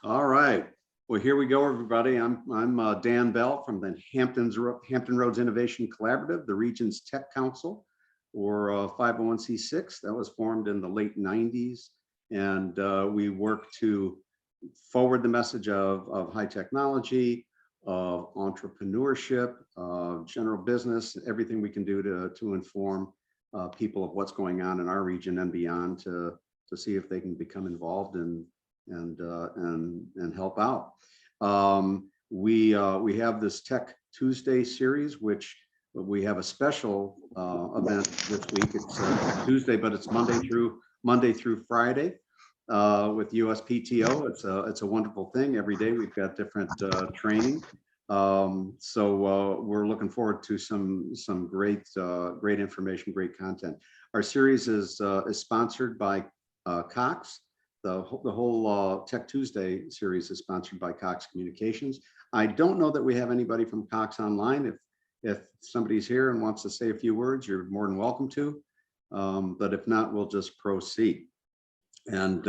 All right. Well, here we go, everybody. I'm Dan Bell from the Hampton Roads Innovation Collaborative, the region's tech council, or 501c6 that was formed in the late 90s. And we work to forward the message of high technology, of entrepreneurship, general business, everything we can do to inform people of what's going on in our region and beyond to see if they can become involved and help out. We have this Tech Tuesday series, which we have a special event this week. It's Tuesday, but it's Monday through Friday with USPTO. It's a wonderful thing. Every day we've got different training. So we're looking forward to some great information, great content. Our series is sponsored by Cox. The whole Tech Tuesday series is sponsored by Cox Communications. I don't know that we have anybody from Cox online. If somebody's here and wants to say a few words, you're more than welcome to. But if not, we'll just proceed. And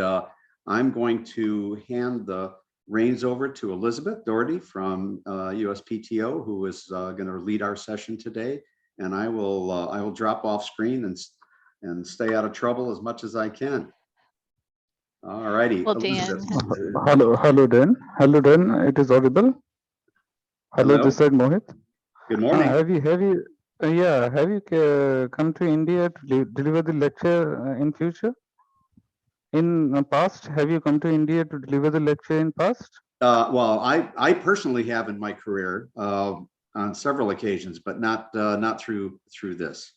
I'm going to hand the reins over to Elizabeth Doherty from USPTO, who is going to lead our session today. And I will drop off screen and stay out of trouble as much as I can. All righty. Well, Dan. Hello, Dan. Hello, Dan. It is audible. Hello, this side Mohit. Good morning. Have you come to India to deliver the lecture in future? In past, have you come to India to deliver the lecture in past? Well, I personally have in my career on several occasions, but not through this.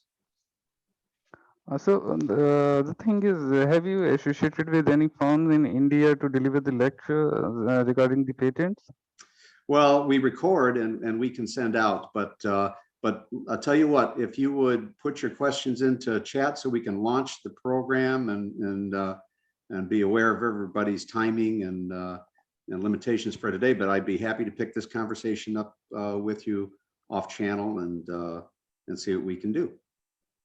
So the thing is, have you associated with any firms in India to deliver the lecture regarding the patents? Well, we record and we can send out, but I'll tell you what, if you would put your questions into chat so we can launch the program and be aware of everybody's timing and limitations for today, but I'd be happy to pick this conversation up with you off channel and see what we can do.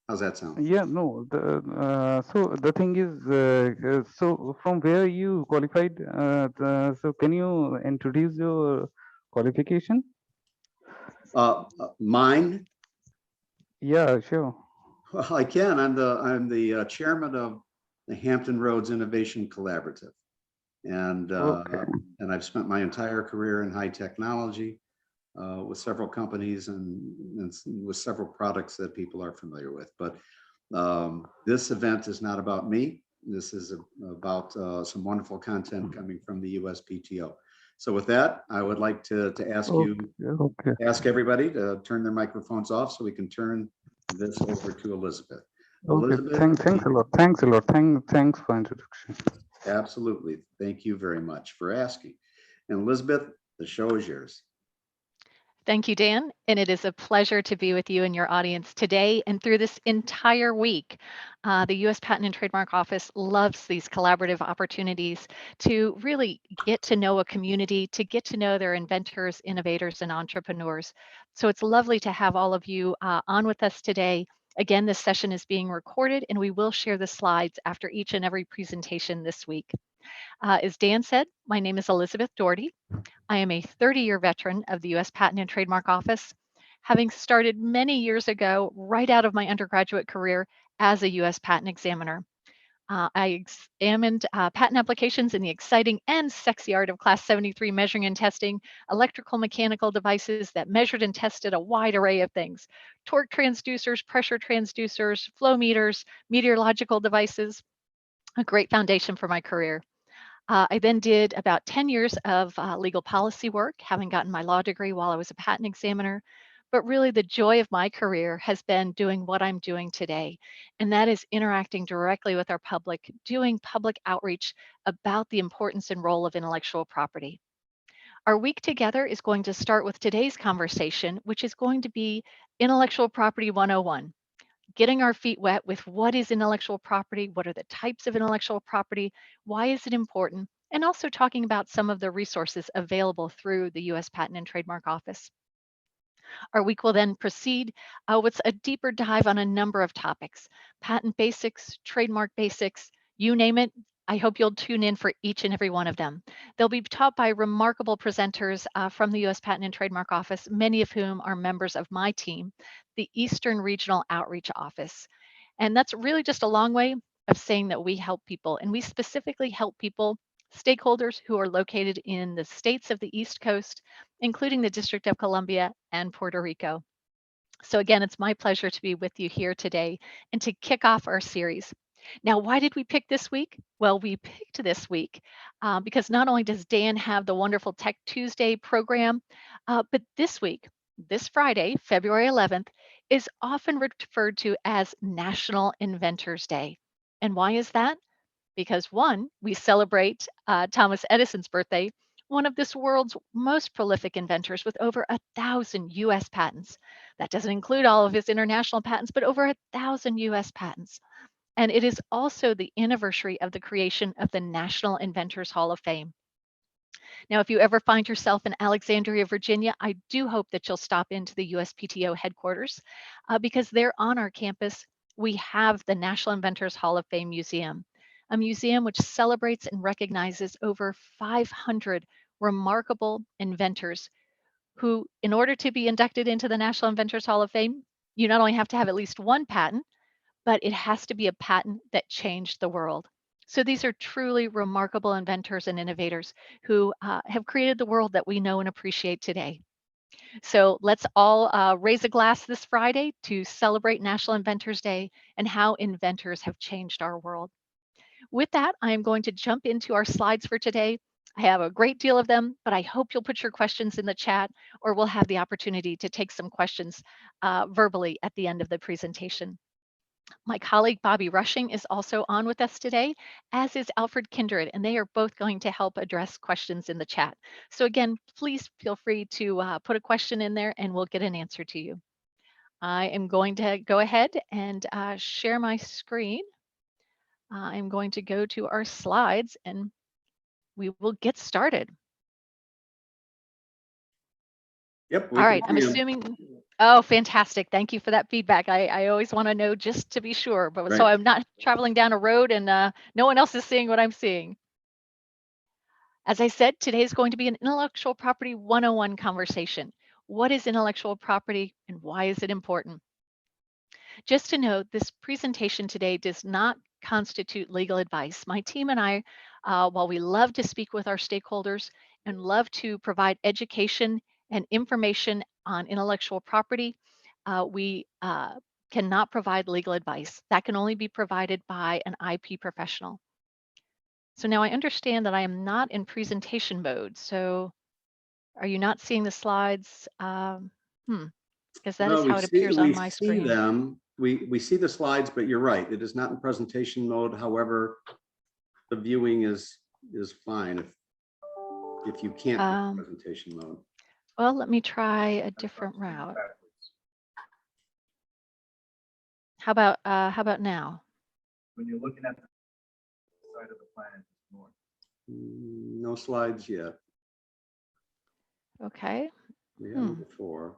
How's that sound? Yeah, no. So the thing is, so from where you qualified? So can you introduce your qualification? Mine? Yeah, sure. Well, I can. I'm the chairman of the Hampton Roads Innovation Collaborative, and and I've spent my entire career in high technology. With several companies and with several products that people are familiar with. But this event is not about me. This is about some wonderful content coming from the USPTO. So with that, I would like to ask everybody to turn their microphones off so we can turn this over to Elizabeth. Elizabeth, thanks a lot. Thanks a lot. Thanks for introduction. Absolutely. Thank you very much for asking. And Elizabeth, the show is yours. Thank you, Dan. And it is a pleasure to be with you and your audience today and through this entire week. The U.S. Patent and Trademark Office loves these collaborative opportunities to really get to know a community, to get to know their inventors, innovators, and entrepreneurs. So it's lovely to have all of you on with us today. Again, this session is being recorded and we will share the slides after each and every presentation this week. As Dan said, my name is Elizabeth Doherty. I am a 30-year veteran of the U.S. Patent and Trademark Office, having started many years ago right out of my undergraduate career as a U.S. patent examiner. I examined patent applications in the exciting and sexy art of Class 73 measuring and testing, electrical mechanical devices that measured and tested a wide array of things, torque transducers, pressure transducers, flow meters, meteorological devices, a great foundation for my career. I then did about 10 years of legal policy work, having gotten my law degree while I was a patent examiner. But really the joy of my career has been doing what I'm doing today. And that is interacting directly with our public, doing public outreach about the importance and role of intellectual property. Our week together is going to start with today's conversation, which is going to be Intellectual Property 101. Getting our feet wet with what is intellectual property, what are the types of intellectual property, why is it important, and also talking about some of the resources available through the U.S. Patent and Trademark Office. Our week will then proceed with a deeper dive on a number of topics, patent basics, trademark basics, you name it. I hope you'll tune in for each and every one of them. They'll be taught by remarkable presenters from the U.S. Patent and Trademark Office, many of whom are members of my team, the Eastern Regional Outreach Office. And that's really just a long way of saying that we help people, and we specifically help people, stakeholders who are located in the states of the East Coast, including the District of Columbia and Puerto Rico. So again, it's my pleasure to be with you here today and to kick off our series. Now, why did we pick this week? Well, we picked this week because not only does Dan have the wonderful Tech Tuesday program, but this week, this Friday, February 11th, is often referred to as National Inventors Day. And why is that? Because one, we celebrate Thomas Edison's birthday, one of this world's most prolific inventors with over 1,000 US patents. That doesn't include all of his international patents, but over 1,000 US patents. And it is also the anniversary of the creation of the National Inventors Hall of Fame. Now, if you ever find yourself in Alexandria, Virginia, I do hope that you'll stop into the USPTO headquarters because there on our campus, we have the National Inventors Hall of Fame Museum, a museum which celebrates and recognizes over 500 remarkable inventors who, in order to be inducted into the National Inventors Hall of Fame, you not only have to have at least one patent, but it has to be a patent that changed the world. So these are truly remarkable inventors and innovators who have created the world that we know and appreciate today. So let's all raise a glass this Friday to celebrate National Inventors Day and how inventors have changed our world. With that, I am going to jump into our slides for today. I have a great deal of them, but I hope you'll put your questions in the chat, or we'll have the opportunity to take some questions verbally at the end of the presentation. My colleague Bobby Rushing is also on with us today, as is Alfred Kindred, and they are both going to help address questions in the chat. So again, please feel free to put a question in there and we'll get an answer to you. I am going to go ahead and share my screen. I'm going to go to our slides and we will get started. Yep. All right, I'm assuming. Oh, fantastic. Thank you for that feedback. I always want to know just to be sure, but so I'm not traveling down a road and no one else is seeing what I'm seeing. As I said, today is going to be an intellectual property 101 conversation. What is intellectual property and why is it important? Just to note, this presentation today does not constitute legal advice. My team and I, while we love to speak with our stakeholders and love to provide education and information on intellectual property, we cannot provide legal advice. That can only be provided by an IP professional. So now I understand that I am not in presentation mode. So are you not seeing the slides? Because that is how it appears on my screen. We see them. We see the slides, but you're right. It is not in presentation mode. However, the viewing is fine if you can't do presentation mode. Well, let me try a different route. How about now? When you're looking at the side of the planet, north. No slides yet. Okay. We had them before.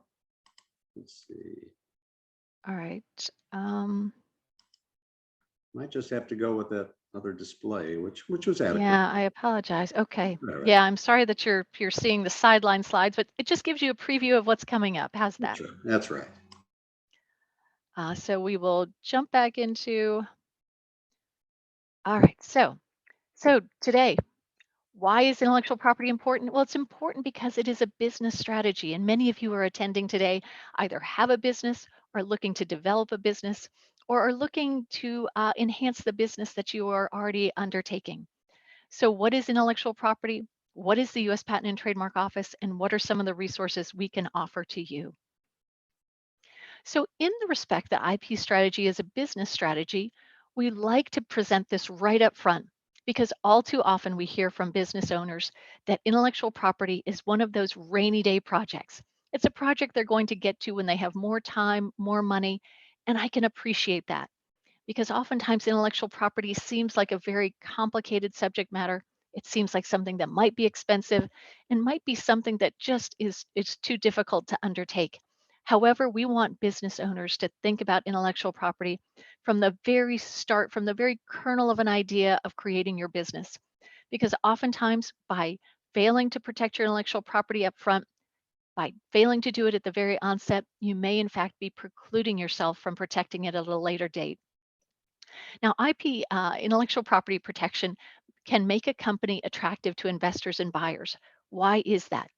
Let's see. All right. Might just have to go with that other display, which was adequate. Yeah, I apologize. Okay. Right. Yeah, I'm sorry that you're seeing the sideline slides, but it just gives you a preview of what's coming up. How's that? That's right. So we will jump back into. All right. So today, why is intellectual property important? Well, it's important because it is a business strategy, and many of you who are attending today either have a business, are looking to develop a business, or are looking to enhance the business that you are already undertaking. So what is intellectual property? What is the U.S. Patent and Trademark Office? And what are some of the resources we can offer to you? So in the respect that IP strategy is a business strategy, we like to present this right up front because all too often we hear from business owners that intellectual property is one of those rainy day projects. It's a project they're going to get to when they have more time, more money, and I can appreciate that because oftentimes intellectual property seems like a very complicated subject matter. It seems like something that might be expensive and might be something that just is too difficult to undertake. However, we want business owners to think about intellectual property from the very start, from the very kernel of an idea of creating your business. Because oftentimes, by failing to protect your intellectual property up front, by failing to do it at the very onset, you may in fact be precluding yourself from protecting it at a later date. Now, IP, intellectual property protection, can make a company attractive to investors and buyers. Why is that?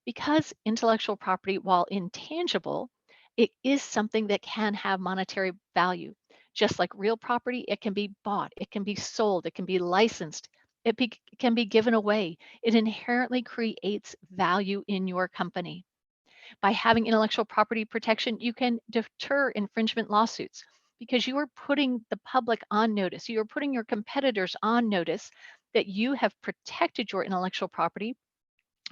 Because intellectual property, while intangible, it is something that can have monetary value. Just like real property, it can be bought, it can be sold, it can be licensed, can be given away. It inherently creates value in your company. By having intellectual property protection, you can deter infringement lawsuits because you are putting the public on notice. You are putting your competitors on notice that you have protected your intellectual property,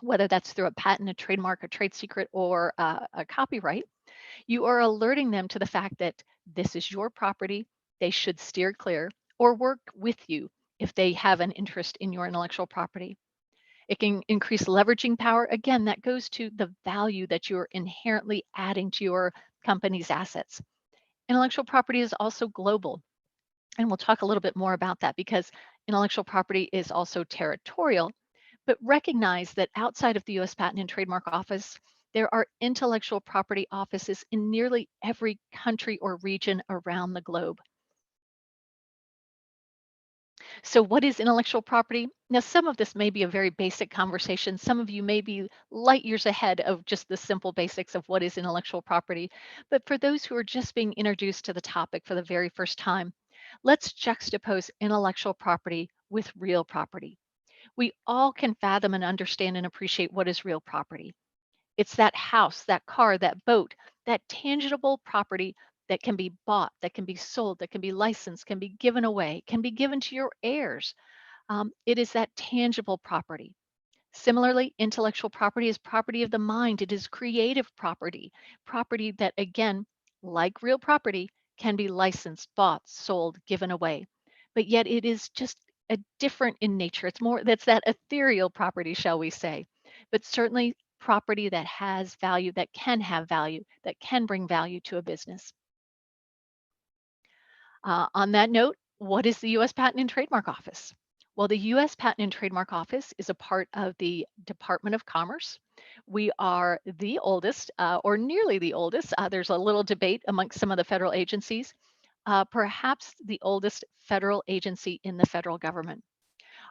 whether that's through a patent, a trademark, a trade secret, or a copyright. You are alerting them to the fact that this is your property. They should steer clear or work with you if they have an interest in your intellectual property. It can increase leveraging power. Again, that goes to the value that you're inherently adding to your company's assets. Intellectual property is also global. And we'll talk a little bit more about that because intellectual property is also territorial. But recognize that outside of the US Patent and Trademark Office, there are intellectual property offices in nearly every country or region around the globe. So what is intellectual property? Now, some of this may be a very basic conversation. Some of you may be light years ahead of just the simple basics of what is intellectual property. But for those who are just being introduced to the topic for the very first time, let's juxtapose intellectual property with real property. We all can fathom and understand and appreciate what is real property. It's that house, that car, that boat, that tangible property that can be bought, that can be sold, that can be licensed, can be given away, can be given to your heirs. It is that tangible property. Similarly, intellectual property is property of the mind. It is creative property, property that, again, like real property, can be licensed, bought, sold, given away. But yet it is just a different in nature. It's more, that's that ethereal property, shall we say. But certainly property that has value, that can have value, that can bring value to a business. On that note, what is the US Patent and Trademark Office? Well, the US Patent and Trademark Office is a part of the Department of Commerce. We are the oldest, or nearly the oldest. There's a little debate amongst some of the federal agencies, perhaps the oldest federal agency in the federal government.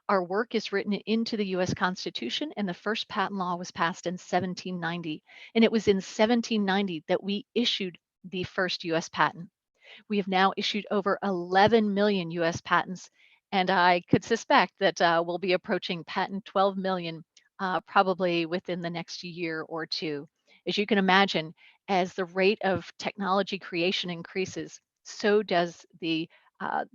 Our work is written into the US Constitution, and the first patent law was passed in 1790. And it was in 1790 that we issued the first US patent. We have now issued over 11 million US patents, and I could suspect that we'll be approaching patent 12 million probably within the next year or two. As you can imagine, as the rate of technology creation increases, so does the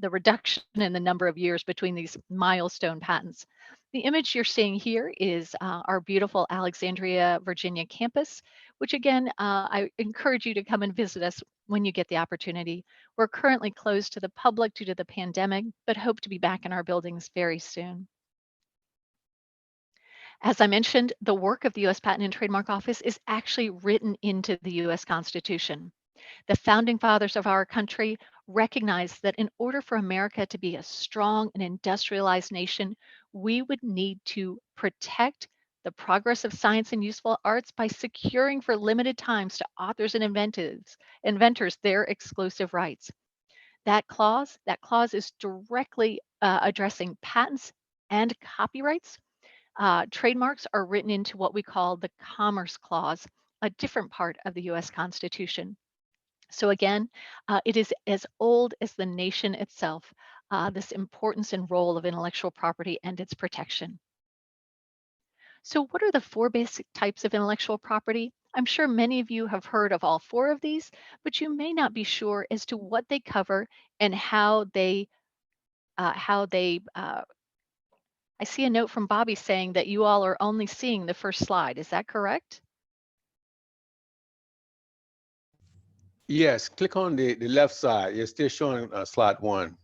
reduction in the number of years between these milestone patents. The image you're seeing here is our beautiful Alexandria, Virginia campus, which again, I encourage you to come and visit us when you get the opportunity. We're currently closed to the public due to the pandemic, but hope to be back in our buildings very soon. As I mentioned, the work of the US Patent and Trademark Office is actually written into the US Constitution. The founding fathers of our country recognized that in order for America to be a strong and industrialized nation, we would need to protect the progress of science and useful arts by securing for limited times to authors and inventors their exclusive rights. That clause is directly addressing patents and copyrights. Trademarks are written into what we call the Commerce Clause, a different part of the US Constitution. So again, it is as old as the nation itself, this importance and role of intellectual property and its protection. So what are the four basic types of intellectual property? I'm sure many of you have heard of all four of these, but you may not be sure as to what they cover and how they, I see a note from Bobby saying that you all are only seeing the first slide. Is that correct? Yes, click on the left side. You're still showing slide 1.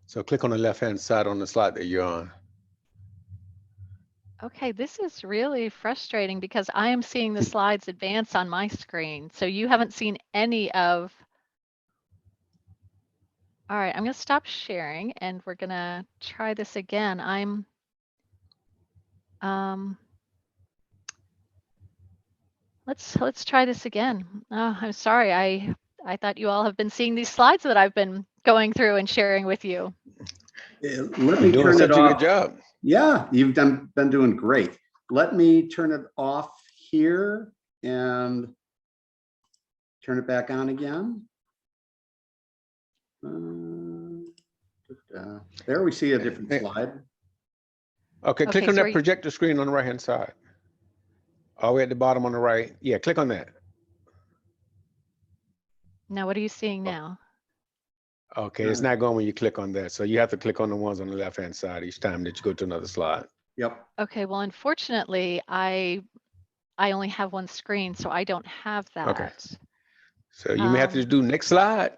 So click on the left-hand side on the slide that you're on. Okay, this is really frustrating because I am seeing the slides advance on my screen. So you haven't seen any of. All right, I'm going to stop sharing and we're going to try this again. Um, let's try this again. Oh, I'm sorry. I thought you all have been seeing these slides that I've been going through and sharing with you. Let me You're doing turn it such a good off. job. Yeah, you've been doing great. Let me turn it off here and turn it back on again. There we see a different slide. Okay, click Okay, on so that projector screen on the right-hand side. All the way at the bottom on the right. Yeah, click on that. now what are you seeing now? Okay, it's not going when you click on that. So you have to click on the ones on the left-hand side each time that you go to another slide. Yep. Okay, well, unfortunately, I only have one screen, so I don't have that. Okay. So you may have to do next slide.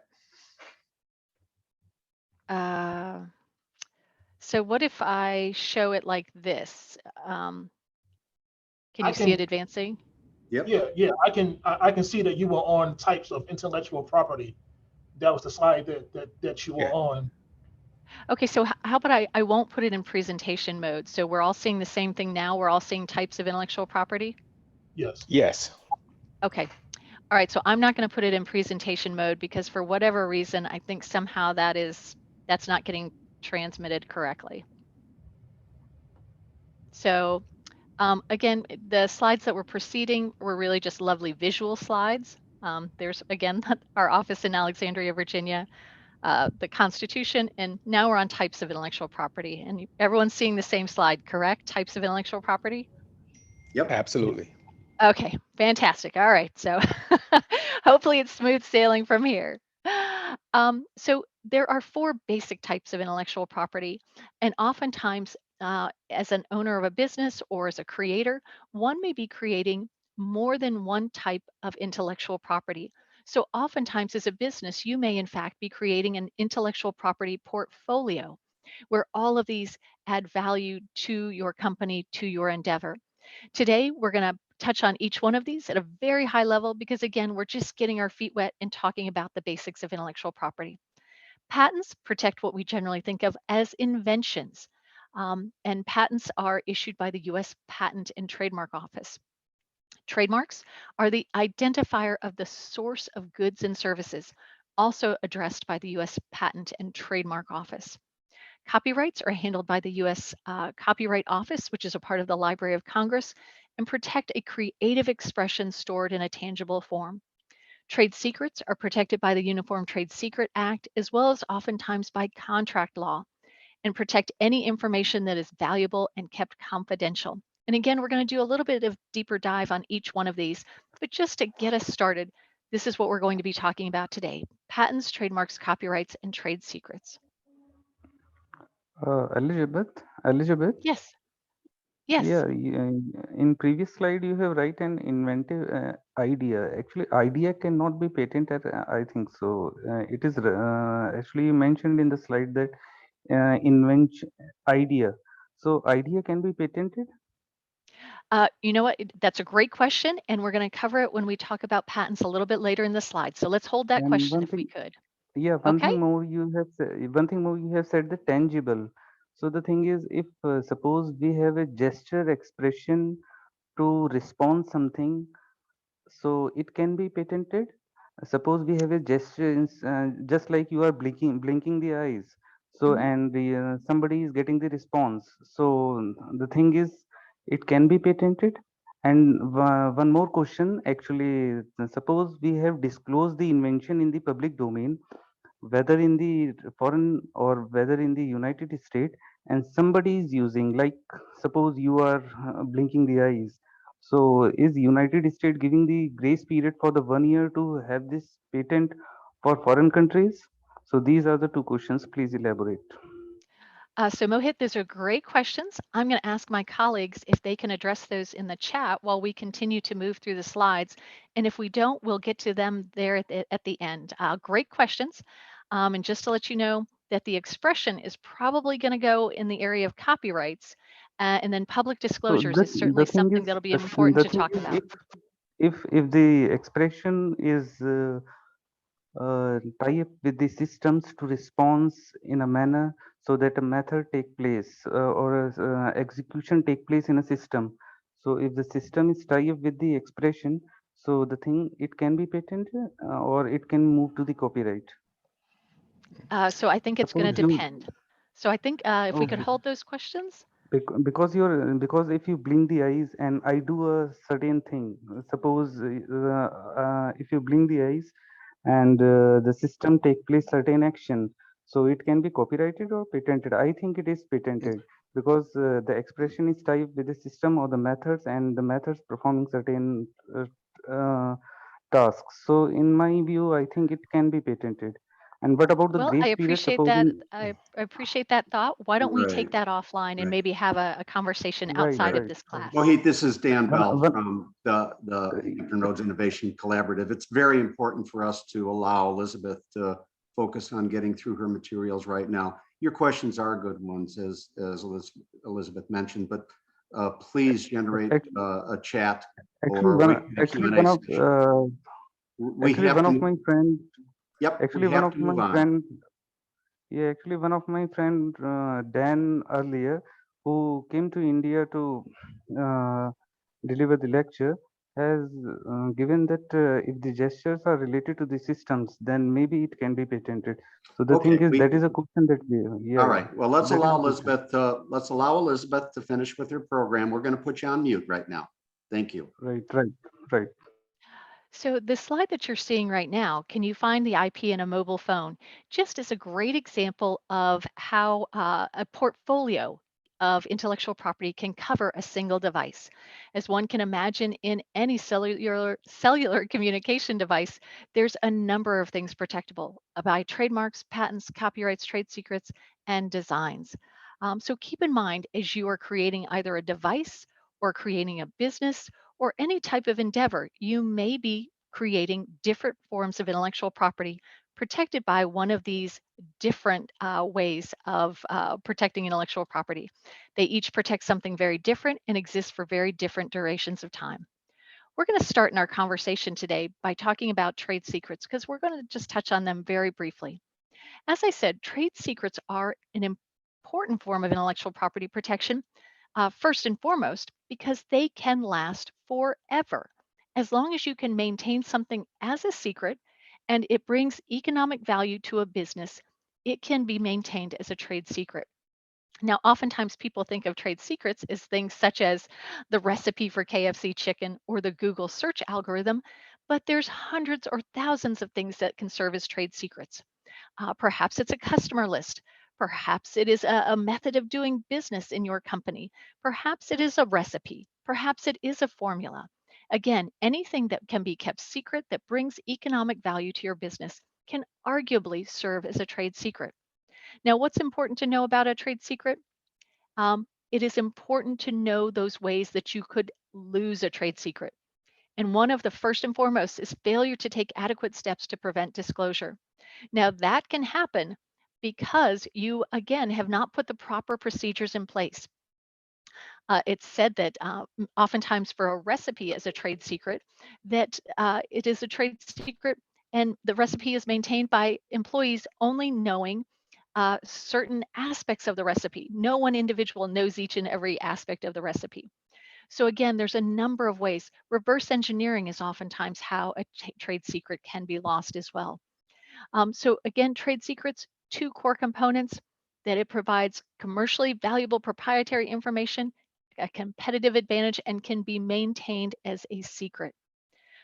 So what if I show it like this? Can you see it advancing? Yep. Yeah, I can see that you were on types of intellectual property. That was the slide that you were on. Okay, so how about I won't put it in presentation mode. So we're all seeing the same thing now. We're all seeing types of intellectual property. Yes. Yes. Okay. All right, so I'm not going to put it in presentation mode because for whatever reason, I think somehow that's not getting transmitted correctly. So again, the slides that were preceding were really just lovely visual slides. There's again our office in Alexandria, Virginia, the Constitution, and now we're on types of intellectual property. And everyone's seeing the same slide, correct? Types of intellectual property? Yep. Absolutely. Okay, fantastic. All right, so hopefully it's smooth sailing from here. So there are 4 basic types of intellectual property, and oftentimes as an owner of a business or as a creator, one may be creating more than one type of intellectual property. So oftentimes as a business, you may in fact be creating an intellectual property portfolio where all of these add value to your company, to your endeavor. Today, we're going to touch on each one of these at a very high level because, again, we're just getting our feet wet and talking about the basics of intellectual property. Patents protect what we generally think of as inventions, and patents are issued by the US Patent and Trademark Office. Trademarks are the identifier of the source of goods and services, also addressed by the US Patent and Trademark Office. Copyrights are handled by the US Copyright Office, which is a part of the Library of Congress, and protect a creative expression stored in a tangible form. Trade secrets are protected by the Uniform Trade Secret Act, as well as oftentimes by contract law, and protect any information that is valuable and kept confidential. And again, we're going to do a little bit of deeper dive on each one of these, but just to get us started, this is what we're going to be talking about today: patents, trademarks, copyrights, and trade secrets. Elizabeth. Yes. Yes. Yeah, in previous slide you have write an inventive idea. Actually, idea cannot be patented. I think so. It is actually mentioned in the slide that invention idea. So idea can be patented. You know what? That's a great question, and we're going to cover it when we talk about patents a little bit later in the slide. So let's hold that And question one if we thing, could. yeah, Okay. one thing more you have said the tangible. So the thing is, if suppose we have a gesture expression to respond something, so it can be patented. Suppose we have a gesture, just like you are blinking the eyes. So Mhm. and somebody is getting the response. So the thing is, it can be patented. And one more question, actually, suppose we have disclosed the invention in the public domain, whether in the foreign or whether in the United States, and somebody is using, like suppose you are blinking the eyes. So is United States giving the grace period for the 1 year to have this patent for foreign countries? So these are the two questions. Please elaborate. So Mohit, those are great questions. I'm going to ask my colleagues if they can address those in the chat while we continue to move through the slides. And if we don't, we'll get to them there at the end. Great questions. And just to let you know that the expression is probably going to go in the area of copyrights. And then public So disclosures is the certainly thing something is, that'll be important the to thing talk is, about. if the expression is tie up with the systems to response in a manner so that a method take place or a, execution take place in a system. So if the system is tie up with the expression, so the thing it can be patented or it can move to the copyright. So I think it's going to Suppose you depend. So I think if we could okay. hold those questions. Because you're because if you blink the eyes and I do a certain thing, suppose if you blink the eyes and the system take place certain action, so it can be copyrighted or patented. I think it is patented because the expression is tied with the system or the methods and the methods performing certain uh, tasks. So in my view, I think it can be patented. And what about the Well, I grace period? appreciate that. Supposing I appreciate that thought. Why don't we take Right, that offline and right, maybe have a conversation right, outside right. of right, this right. class? Mohit, this is Dan One, Bell one, from the Hampton Roads Innovation Collaborative. It's very important for us to allow Elizabeth to focus on getting through her materials right now. Your questions are good ones, as Elizabeth mentioned, but please generate ac- a chat actually, or wait for the actually Q&A one of session. We actually have one of to, my friend yep, actually we one have of to my move on. friend yeah actually one of my friend Dan earlier who came to India to uh, deliver the lecture has given that if the gestures are related to the systems then maybe it can be patented. So the thing Okay, is that is a question that we all yeah, right. Well, so that is a question. let's allow Elizabeth to finish with her program. We're going to put you on mute right now. Thank you. Right. So the slide that you're seeing right now, can you find the IP in a mobile phone? Just as a great example of how a portfolio of intellectual property can cover a single device. As one can imagine in any cellular communication device, there's a number of things protectable by trademarks, patents, copyrights, trade secrets, and designs. So keep in mind as you are creating either a device or creating a business or any type of endeavor, you may be creating different forms of intellectual property protected by one of these different ways of protecting intellectual property. They each protect something very different and exist for very different durations of time. We're going to start in our conversation today by talking about trade secrets because we're going to just touch on them very briefly. As I said, trade secrets are an important form of intellectual property protection, first and foremost, because they can last forever. As long as you can maintain something as a secret and it brings economic value to a business, it can be maintained as a trade secret. Now, oftentimes people think of trade secrets as things such as the recipe for KFC chicken or the Google search algorithm, but there's hundreds or thousands of things that can serve as trade secrets. Perhaps it's a customer list. Perhaps it is a method of doing business in your company. Perhaps it is a recipe. Perhaps it is a formula. Again, anything that can be kept secret that brings economic value to your business can arguably serve as a trade secret. Now, what's important to know about a trade secret? It is important to know those ways that you could lose a trade secret. And one of the first and foremost is failure to take adequate steps to prevent disclosure. Now, that can happen because you, again, have not put the proper procedures in place. It's said that oftentimes for a recipe as a trade secret, that it is a trade secret and the recipe is maintained by employees only knowing certain aspects of the recipe. No one individual knows each and every aspect of the recipe. So again, there's a number of ways. Reverse engineering is oftentimes how a trade secret can be lost as well. So again, trade secrets, two core components that it provides commercially valuable proprietary information, a competitive advantage, and can be maintained as a secret.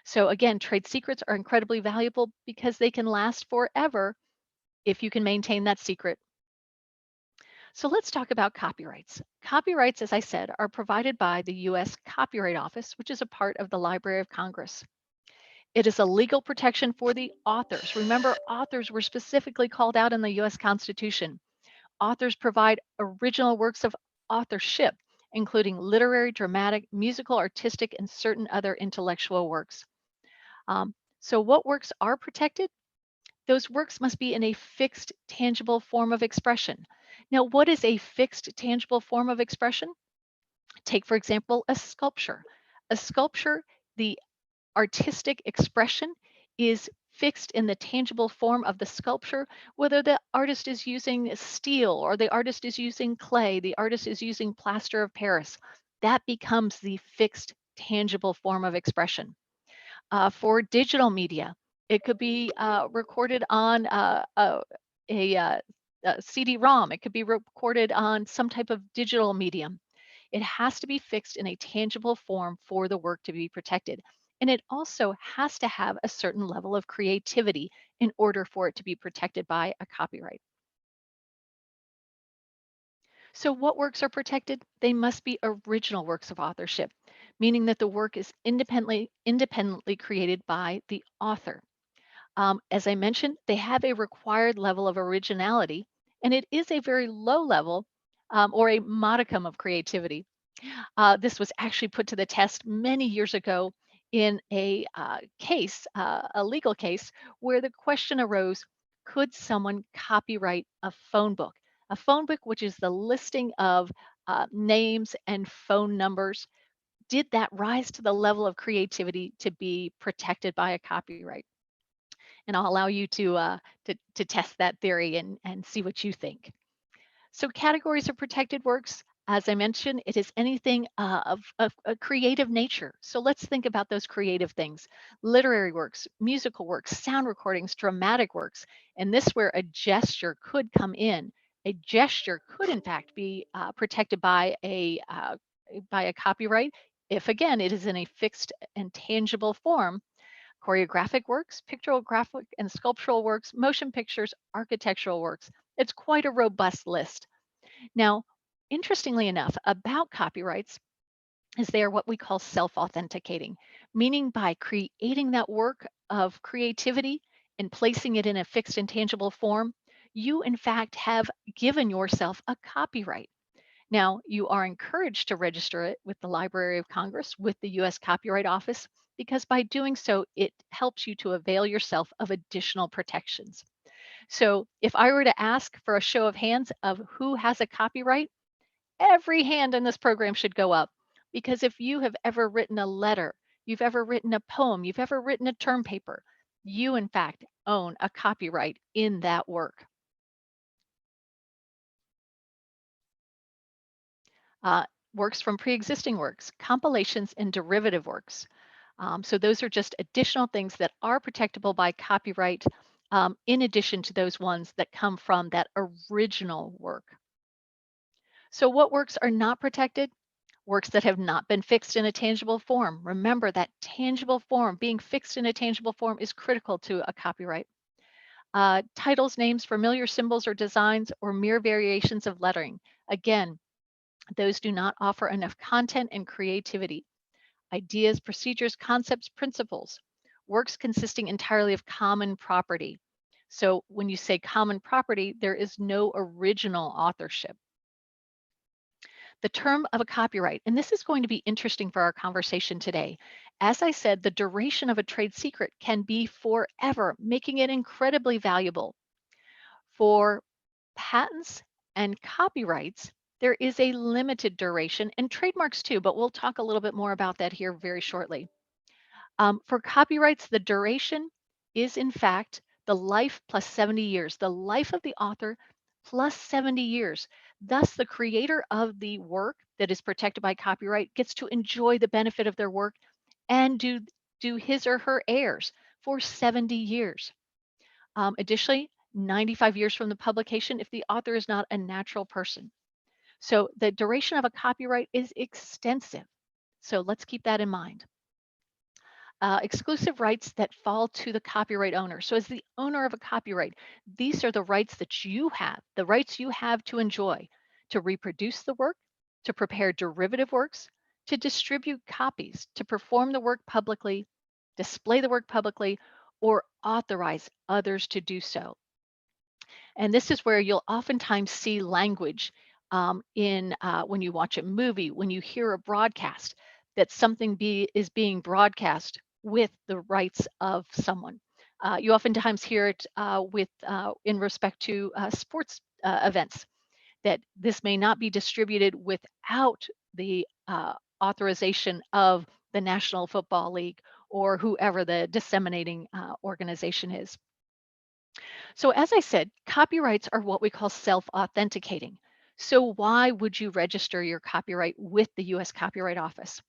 So again, trade secrets are incredibly valuable because they can last forever if you can maintain that secret. So let's talk about copyrights. Copyrights, as I said, are provided by the US Copyright Office, which is a part of the Library of Congress. It is a legal protection for the authors. Remember, authors were specifically called out in the US Constitution. Authors provide original works of authorship, including literary, dramatic, musical, artistic, and certain other intellectual works. So what works are protected? Those works must be in a fixed, tangible form of expression. Now, what is a fixed, tangible form of expression? Take, for example, a sculpture. A sculpture, the artistic expression is fixed in the tangible form of the sculpture, whether the artist is using steel or the artist is using clay, the artist is using plaster of Paris. That becomes the fixed, tangible form of expression. For digital media, it could be recorded on a, a CD-ROM. It could be recorded on some type of digital medium. It has to be fixed in a tangible form for the work to be protected. And it also has to have a certain level of creativity in order for it to be protected by a copyright. So what works are protected? They must be original works of authorship, meaning that the work is independently created by the author. As I mentioned, they have a required level of originality, and it is a very low level or a modicum of creativity. This was actually put to the test many years ago in a case, a legal case, where the question arose, could someone copyright a phone book? A phone book, which is the listing of names and phone numbers, did that rise to the level of creativity to be protected by a copyright? And I'll allow you to test that theory and see what you think. So categories of protected works, as I mentioned, it is anything of a creative nature. So let's think about those creative things. Literary works, musical works, sound recordings, dramatic works. And this where a gesture could come in. A gesture could in fact be protected by a copyright if again it is in a fixed and tangible form. Choreographic works, pictographic and sculptural works, motion pictures, architectural works. It's quite a robust list. Now, interestingly enough, about copyrights is they are what we call self-authenticating, meaning by creating that work of creativity and placing it in a fixed and tangible form, you in fact have given yourself a copyright. Now, you are encouraged to register it with the Library of Congress, with the US Copyright Office, because by doing so, it helps you to avail yourself of additional protections. So if I were to ask for a show of hands of who has a copyright, every hand in this program should go up. Because if you have ever written a letter, you've ever written a poem, you've ever written a term paper, you in fact own a copyright in that work. Uh, Works from pre-existing works, compilations, and derivative works. So those are just additional things that are protectable by copyright in addition to those ones that come from that original work. So what works are not protected? Works that have not been fixed in a tangible form. Remember that tangible form, being fixed in a tangible form is critical to a copyright. Titles, names, familiar symbols or designs, or mere variations of lettering. Again, those do not offer enough content and creativity. Ideas, procedures, concepts, principles. Works consisting entirely of common property. So when you say common property, there is no original authorship. The term of a copyright, and this is going to be interesting for our conversation today. As I said, the duration of a trade secret can be forever, making it incredibly valuable. For patents and copyrights, there is a limited duration, and trademarks too, but we'll talk a little bit more about that here very shortly. For copyrights, the duration is in fact the life plus 70 years, the life of the author plus 70 years. Thus, the creator of the work that is protected by copyright gets to enjoy the benefit of their work and do his or her heirs for 70 years. Additionally, 95 years from the publication if the author is not a natural person. So the duration of a copyright is extensive. So let's keep that in mind. Exclusive rights that fall to the copyright owner. So as the owner of a copyright, these are the rights that you have, the rights you have to enjoy, to reproduce the work, to prepare derivative works, to distribute copies, to perform the work publicly, display the work publicly, or authorize others to do so. And this is where you'll oftentimes see language in when you watch a movie, when you hear a broadcast, that something is being broadcast with the rights of someone. You oftentimes hear it in respect to sports events, that this may not be distributed without the authorization of the National Football League or whoever the disseminating organization is. So as I said, copyrights are what we call self-authenticating. So why would you register your copyright with the US Copyright Office?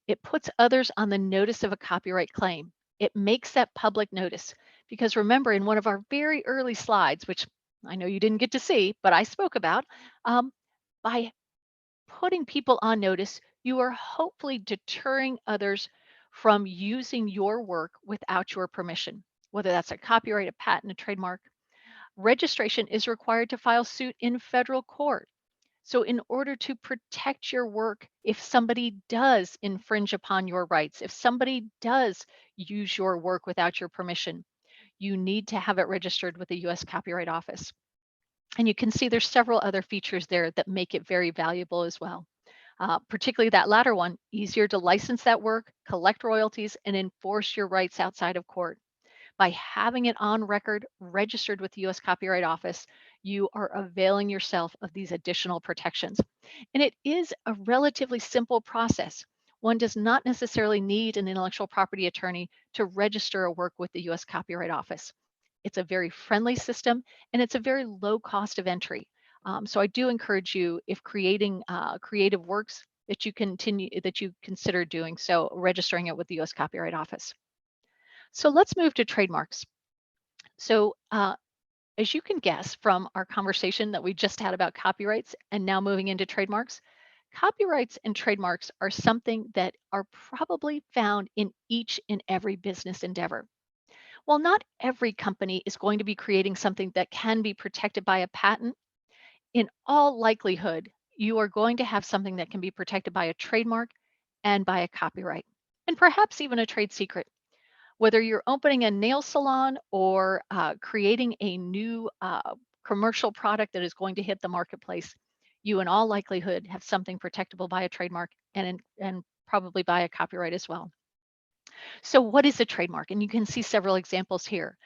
It puts others on the notice of a copyright claim. It makes that public notice because remember in one of our very early slides, which I know you didn't get to see, but I spoke about, by putting people on notice, you are hopefully deterring others from using your work without your permission, whether that's a copyright, a patent, a trademark. Registration is required to file suit in federal court. So in order to protect your work, if somebody does infringe upon your rights, if somebody does use your work without your permission, you need to have it registered with the US Copyright Office. And you can see there's several other features there that make it very valuable as well. Particularly that latter one, easier to license that work, collect royalties, and enforce your rights outside of court. By having it on record, registered with the US Copyright Office, you are availing yourself of these additional protections. And it is a relatively simple process. One does not necessarily need an intellectual property attorney to register a work with the US Copyright Office. It's a very friendly system and it's a very low cost of entry. So I do encourage you, if creating creative works, that you consider doing so, registering it with the US Copyright Office. So let's move to trademarks. So as you can guess from our conversation that we just had about copyrights and now moving into trademarks, copyrights and trademarks are something that are probably found in each and every business endeavor. While not every company is going to be creating something that can be protected by a patent, in all likelihood, you are going to have something that can be protected by a trademark and by a copyright, and perhaps even a trade secret. Whether you're opening a nail salon or creating a new commercial product that is going to hit the marketplace, you in all likelihood have something protectable by a trademark and probably by a copyright as well. So what is a trademark? And you can see several examples here.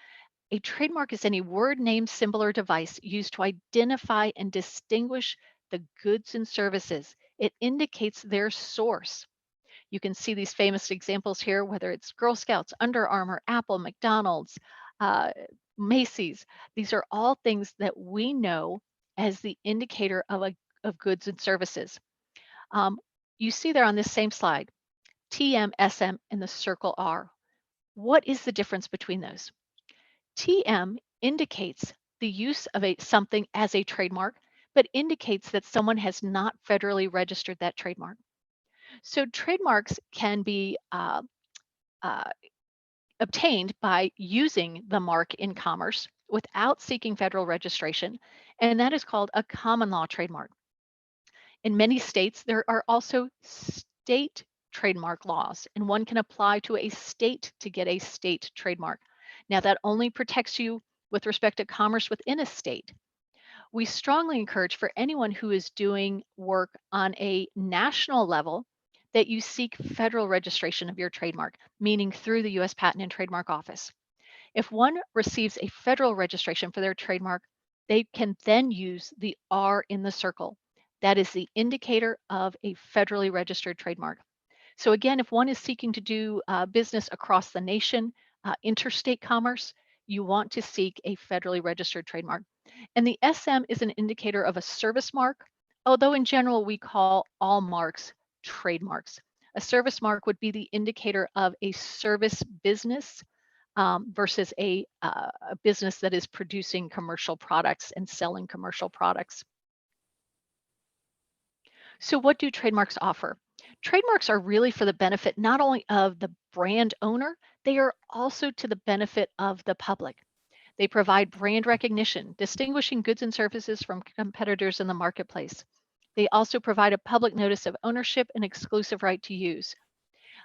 A trademark is any word, name, symbol, or device used to identify and distinguish the goods and services. It indicates their source. You can see these famous examples here, whether it's Girl Scouts, Under Armour, Apple, McDonald's, uh, Macy's. These are all things that we know as the indicator of goods and services. You see there on this same slide, TM, SM, and the circle R. What is the difference between those? TM indicates the use of something as a trademark, but indicates that someone has not federally registered that trademark. So trademarks can be uh, obtained by using the mark in commerce without seeking federal registration, and that is called a common law trademark. In many states, there are also state trademark laws, and one can apply to a state to get a state trademark. Now, that only protects you with respect to commerce within a state. We strongly encourage for anyone who is doing work on a national level that you seek federal registration of your trademark, meaning through the US Patent and Trademark Office. If one receives a federal registration for their trademark, they can then use the R in the circle. That is the indicator of a federally registered trademark. So again, if one is seeking to do business across the nation, interstate commerce, you want to seek a federally registered trademark. And the SM is an indicator of a service mark, although in general we call all marks trademarks. A service mark would be the indicator of a service business versus a business that is producing commercial products and selling commercial products. So what do trademarks offer? Trademarks are really for the benefit not only of the brand owner, they are also to the benefit of the public. They provide brand recognition, distinguishing goods and services from competitors in the marketplace. They also provide a public notice of ownership and exclusive right to use.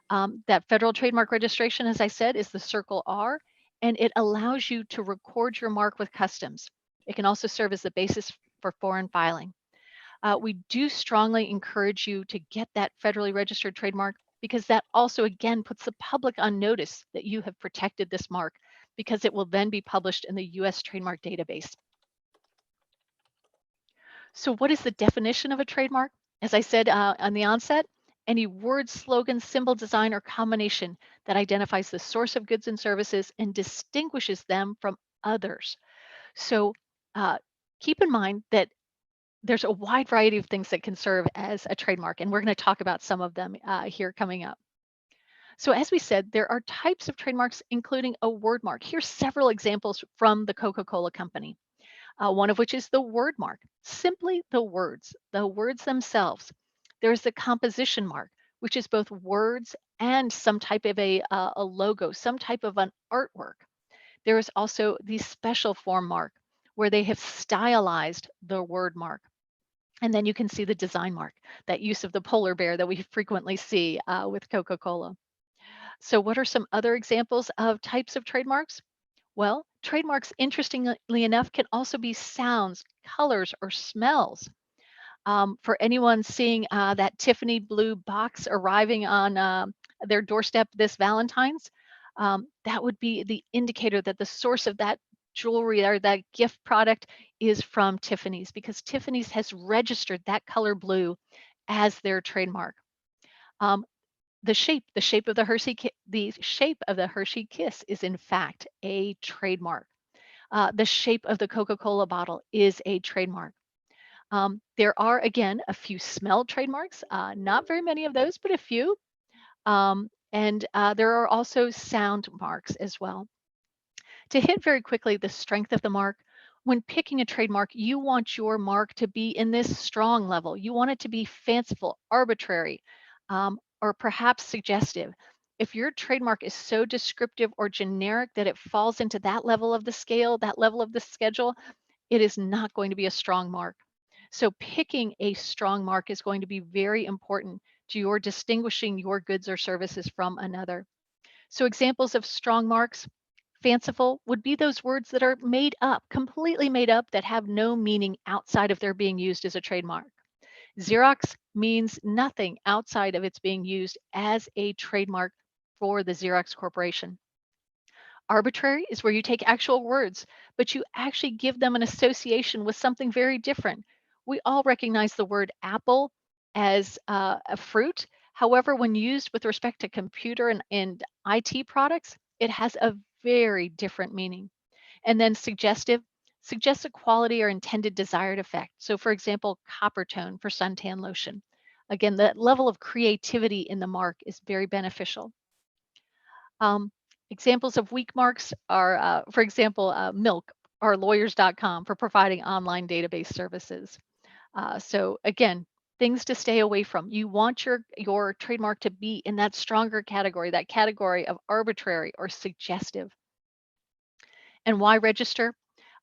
That federal trademark registration, as I said, is the circle R, and it allows you to record your mark with customs. It can also serve as the basis for foreign filing. We do strongly encourage you to get that federally registered trademark because that also, again, puts the public on notice that you have protected this mark because it will then be published in the US trademark database. So what is the definition of a trademark? As I said on the onset, any word, slogan, symbol, design, or combination that identifies the source of goods and services and distinguishes them from others. So uh, keep in mind that there's a wide variety of things that can serve as a trademark, and we're going to talk about some of them here coming up. So as we said, there are types of trademarks, including a word mark. Here's several examples from the Coca-Cola Company. One of which is the word mark, simply the words themselves. There's the composition mark, which is both words and some type of a logo, some type of an artwork. There is also the special form mark, where they have stylized the word mark. And then you can see the design mark, that use of the polar bear that we frequently see with Coca-Cola. So what are some other examples of types of trademarks? Well, trademarks, interestingly enough, can also be sounds, colors, or smells. For anyone seeing that Tiffany blue box arriving on their doorstep this Valentine's, that would be the indicator that the source of that jewelry or that gift product is from Tiffany's, because Tiffany's has registered that color blue as their trademark. Um, the shape of the shape of the Hershey Kiss is in fact a trademark. The shape of the Coca-Cola bottle is a trademark. There are, again, a few smell trademarks, not very many of those, but a few. And there are also sound marks as well. To hit very quickly the strength of the mark, when picking a trademark, you want your mark to be in this strong level. You want it to be fanciful, arbitrary, or perhaps suggestive. If your trademark is so descriptive or generic that it falls into that level of the scale, that level of the schedule, it is not going to be a strong mark. So picking a strong mark is going to be very important to your distinguishing your goods or services from another. So examples of strong marks: fanciful would be those words that are made up, completely made up, that have no meaning outside of their being used as a trademark. Xerox means nothing outside of its being used as a trademark for the Xerox Corporation. Arbitrary is where you take actual words, but you actually give them an association with something very different. We all recognize the word apple as a fruit. However, when used with respect to computer and IT products, it has a very different meaning. And then suggestive suggests a quality or intended desired effect. So for example, copper tone for suntan lotion. Again, the level of creativity in the mark is very beneficial. Um, Examples of weak marks are, for example, Milk or lawyers.com for providing online database services. So again, things to stay away from. You want your trademark to be in that stronger category, that category of arbitrary or suggestive. And why register?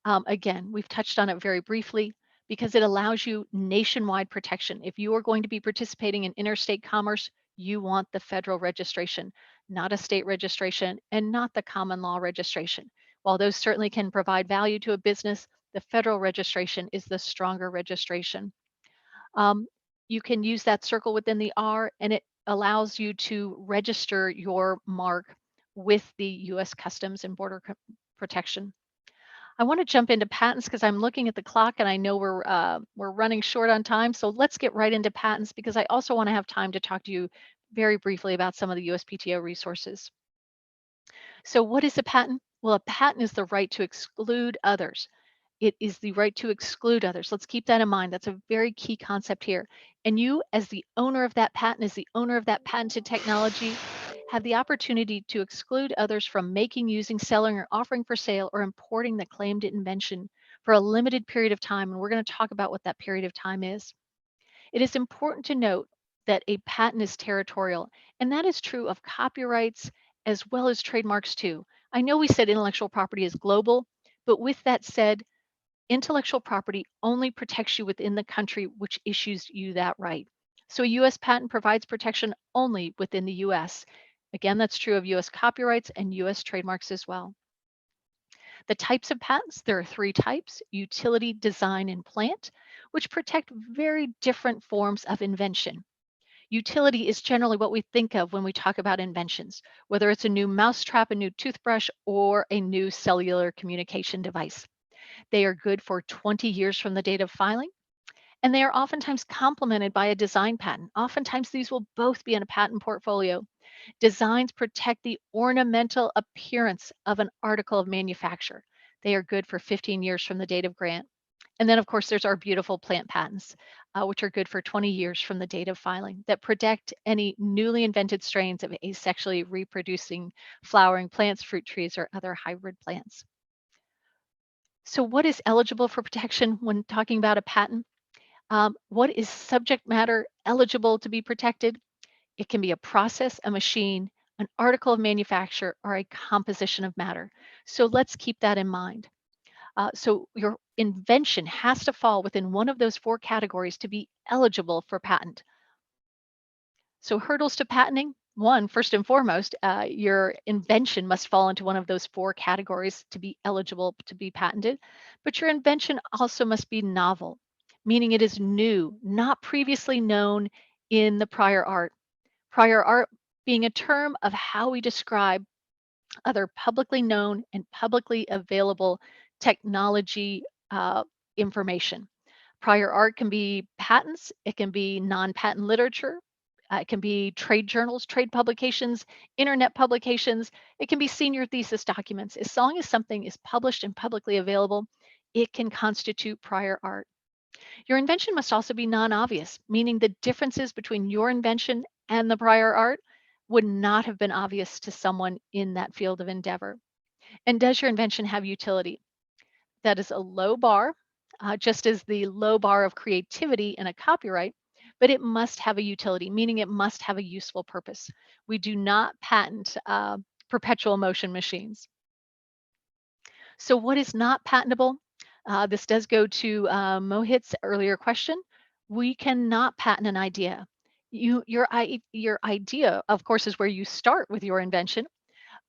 Again, we've touched on it very briefly, because it allows you nationwide protection. If you are going to be participating in interstate commerce, you want the federal registration, not a state registration, and not the common law registration. While those certainly can provide value to a business, the federal registration is the stronger registration. Um, you can use that circle within the R, and it allows you to register your mark with the US Customs and Border Protection. I want to jump into patents because I'm looking at the clock and I know we're running short on time. So let's get right into patents, because I also want to have time to talk to you very briefly about some of the USPTO resources. So what is a patent? Well, a patent is the right to exclude others. It is the right to exclude others. Let's keep that in mind. That's a very key concept here. And you, as the owner of that patent, as the owner of that patented technology, have the opportunity to exclude others from making, using, selling, or offering for sale, or importing the claimed invention for a limited period of time. And we're going to talk about what that period of time is. It is important to note that a patent is territorial, and that is true of copyrights as well as trademarks too. I know we said intellectual property is global, but with that said, intellectual property only protects you within the country which issues you that right. So a US patent provides protection only within the US. Again, that's true of US copyrights and US trademarks as well. The types of patents, there are three types: utility, design, and plant, which protect very different forms of invention. Utility is generally what we think of when we talk about inventions, whether it's a new mousetrap, a new toothbrush, or a new cellular communication device. They are good for 20 years from the date of filing. And they are oftentimes complemented by a design patent. Oftentimes, these will both be in a patent portfolio. Designs protect the ornamental appearance of an article of manufacture. They are good for 15 years from the date of grant. And then, of course, there's our beautiful plant patents, which are good for 20 years from the date of filing, that protect any newly invented strains of asexually reproducing flowering plants, fruit trees, or other hybrid plants. So what is eligible for protection when talking about a patent? What is subject matter eligible to be protected? It can be a process, a machine, an article of manufacture, or a composition of matter. So let's keep that in mind. So your invention has to fall within one of those four categories to be eligible for patent. So hurdles to patenting, one, first and foremost, your invention must fall into one of those four categories to be eligible to be patented, but your invention also must be novel, meaning it is new, not previously known in the prior art. Prior art being a term of how we describe other publicly known and publicly available technology information. Prior art can be patents, it can be non-patent literature, it can be trade journals, trade publications, internet publications, it can be senior thesis documents. As long as something is published and publicly available, it can constitute prior art. Your invention must also be non-obvious, meaning the differences between your invention and the prior art would not have been obvious to someone in that field of endeavor. And does your invention have utility? That is a low bar, just as the low bar of creativity in a copyright, but it must have a utility, meaning it must have a useful purpose. We do not patent perpetual motion machines. So what is not patentable? This does go to Mohit's earlier question. We cannot patent an idea. Your idea, of course, is where you start with your invention,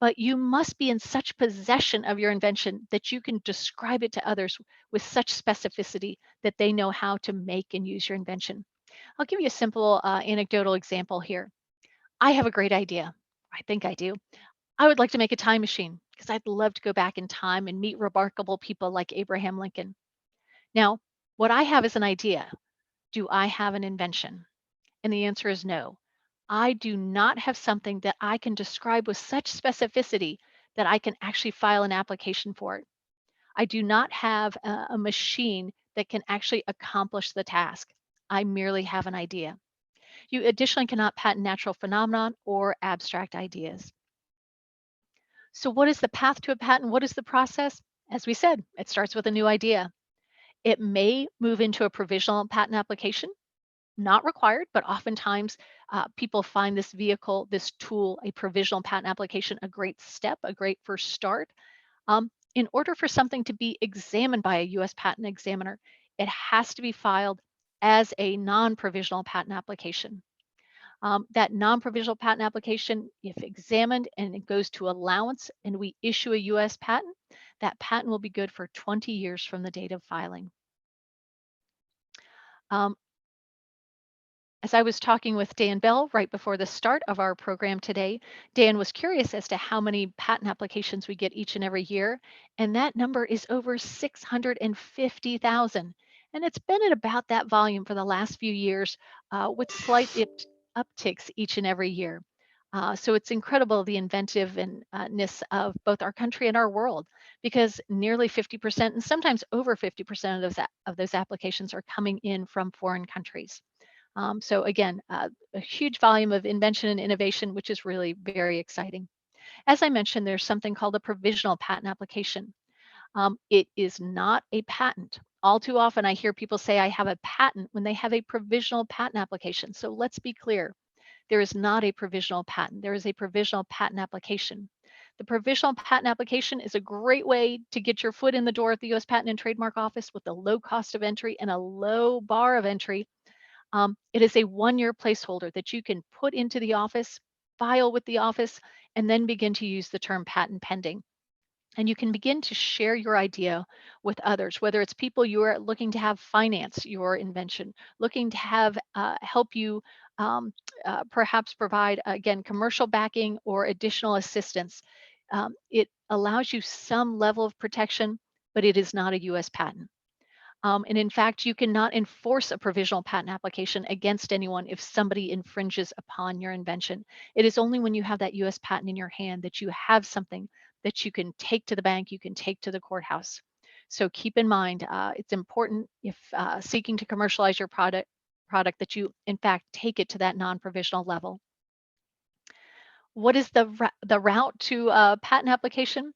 but you must be in such possession of your invention that you can describe it to others with such specificity that they know how to make and use your invention. I'll give you a simple anecdotal example here. I have a great idea. I think I do. I would like to make a time machine because I'd love to go back in time and meet remarkable people like Abraham Lincoln. Now, what I have is an idea. Do I have an invention? And the answer is no. I do not have something that I can describe with such specificity that I can actually file an application for it. I do not have a machine that can actually accomplish the task. I merely have an idea. You additionally cannot patent natural phenomenon or abstract ideas. So what is the path to a patent? What is the process? As we said, it starts with a new idea. It may move into a provisional patent application, not required, but oftentimes people find this vehicle, this tool, a provisional patent application, a great step, a great first start. In order for something to be examined by a US patent examiner, it has to be filed as a non-provisional patent application. That non-provisional patent application, if examined and it goes to allowance and we issue a US patent, that patent will be good for 20 years from the date of filing. As I was talking with Dan Bell right before the start of our program today, Dan was curious as to how many patent applications we get each and every year, and that number is over 650,000. And it's been at about that volume for the last few years with slight upticks each and every year. So it's incredible the inventiveness of both our country and our world, because nearly 50% and sometimes over 50% of those applications are coming in from foreign countries. So again, a huge volume of invention and innovation, which is really very exciting. As I mentioned, there's something called a provisional patent application. It is not a patent. All too often I hear people say I have a patent when they have a provisional patent application. So let's be clear. There is not a provisional patent. There is a provisional patent application. The provisional patent application is a great way to get your foot in the door at the US Patent and Trademark Office with a low cost of entry and a low bar of entry. It is a one-year placeholder that you can put into the office, file with the office, and then begin to use the term patent pending. And you can begin to share your idea with others, whether it's people you are looking to have finance your invention, looking to have help you perhaps provide, again, commercial backing or additional assistance. It allows you some level of protection, but it is not a US patent. And in fact, you cannot enforce a provisional patent application against anyone if somebody infringes upon your invention. It is only when you have that US patent in your hand that you have something that you can take to the bank, you can take to the courthouse. So keep in mind, it's important if seeking to commercialize your product that you, in fact, take it to that non-provisional level. What is the route to a patent application?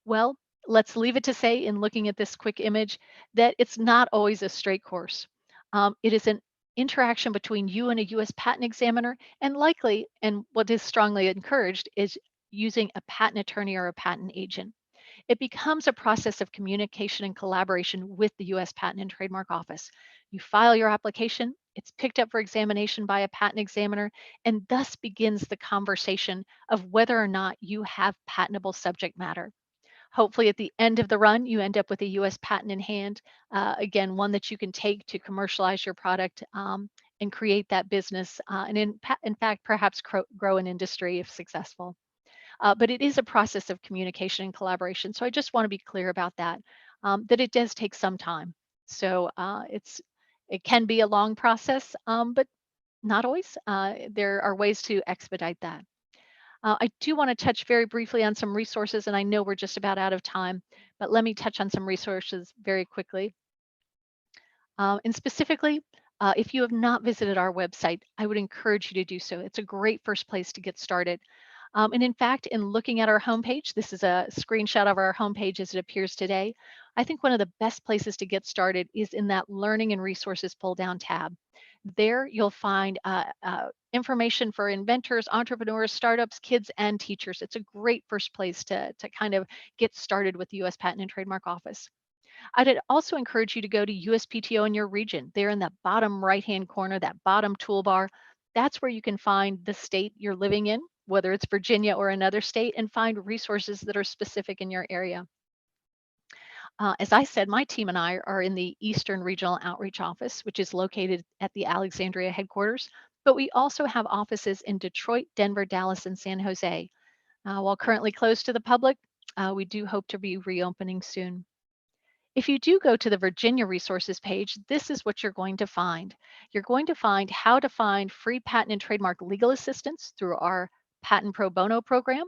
Well, let's leave it to say in looking at this quick image that it's not always a straight course. It is an interaction between you and a US patent examiner, and likely, and what is strongly encouraged, is using a patent attorney or a patent agent. It becomes a process of communication and collaboration with the US Patent and Trademark Office. You file your application, it's picked up for examination by a patent examiner, and thus begins the conversation of whether or not you have patentable subject matter. Hopefully, at the end of the run, you end up with a US patent in hand, again, one that you can take to commercialize your product and create that business, and in fact, perhaps grow an industry if successful. But it is a process of communication and collaboration. So I just want to be clear about that, that it does take some time. So it can be a long process, but not always. There are ways to expedite that. I do want to touch very briefly on some resources, and I know we're just about out of time, but let me touch on some resources very quickly. And specifically, if you have not visited our website, I would encourage you to do so. It's a great first place to get started. And in fact, in looking at our homepage, this is a screenshot of our homepage as it appears today. I think one of the best places to get started is in that Learning and Resources pull-down tab. There you'll find information for inventors, entrepreneurs, startups, kids, and teachers. It's a great first place to kind of get started with the US Patent and Trademark Office. I'd also encourage you to go to USPTO in your region. There in that bottom right-hand corner, that bottom toolbar, that's where you can find the state you're living in, whether it's Virginia or another state, and find resources that are specific in your area. As I said, my team and I are in the Eastern Regional Outreach Office, which is located at the Alexandria headquarters, but we also have offices in Detroit, Denver, Dallas, and San Jose. While currently closed to the public, we do hope to be reopening soon. If you do go to the Virginia resources page, this is what you're going to find. You're going to find how to find free patent and trademark legal assistance through our Patent Pro Bono program.